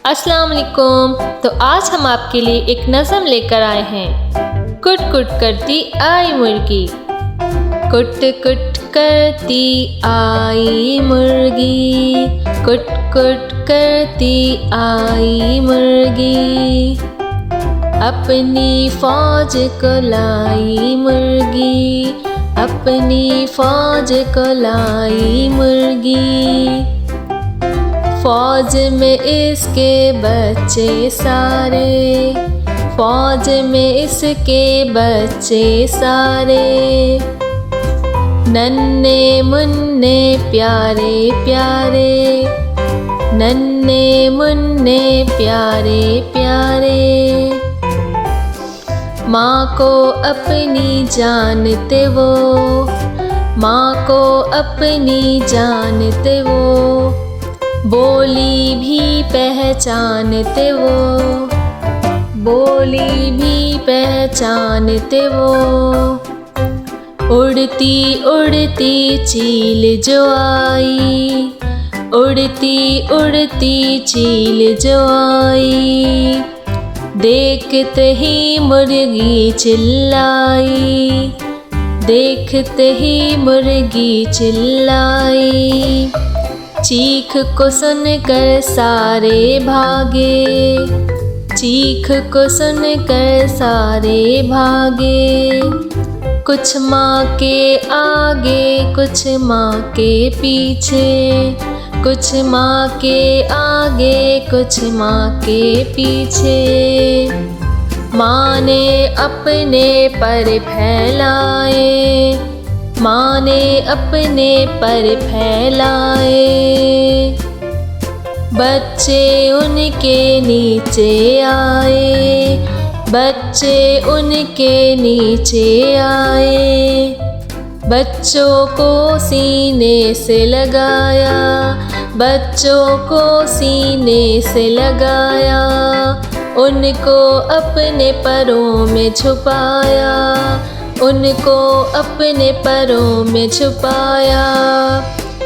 अस्सलाम वालेकुम। तो आज हम आपके लिए एक नज़म लेकर आए हैं। कुट कुट करती आई मुर्गी, कुट कुट करती आई मुर्गी, कुट कुट करती आई मुर्गी, अपनी फौज को लाई मुर्गी, अपनी फौज को लाई मुर्गी। फौज में इसके बच्चे सारे, फौज में इसके बच्चे सारे, नन्हे मुन्ने प्यारे प्यारे, नन्हे मुन्ने प्यारे प्यारे। माँ को अपनी जानते वो, माँ को अपनी जानते वो, बोली भी पहचानते वो, बोली भी पहचानते वो। उड़ती उड़ती चील जो आई, उड़ती उड़ती चील जो आई, देखते ही मुर्गी चिल्लाई, देखते ही मुर्गी चिल्लाई। चीख को सुनकर सारे भागे, चीख को सुनकर सारे भागे, कुछ माँ के आगे कुछ माँ के पीछे, कुछ माँ के आगे कुछ माँ के पीछे। माँ ने अपने पर फैलाए, माँ ने अपने पर फैलाए, बच्चे उनके नीचे आए, बच्चे उनके नीचे आए। बच्चों को सीने से लगाया, बच्चों को सीने से लगाया, उनको अपने परों में छुपाया, उनको अपने परों में छुपाया।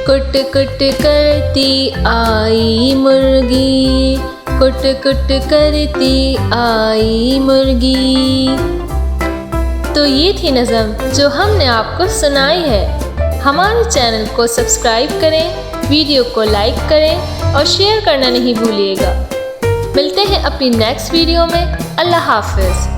कुट कुट करती आई मुर्गी, कुट कुट करती आई मुर्गी। तो ये थी नज़म जो हमने आपको सुनाई है। हमारे चैनल को सब्सक्राइब करें, वीडियो को लाइक करें और शेयर करना नहीं भूलिएगा। मिलते हैं अपनी नेक्स्ट वीडियो में। अल्लाह हाफ़िज़।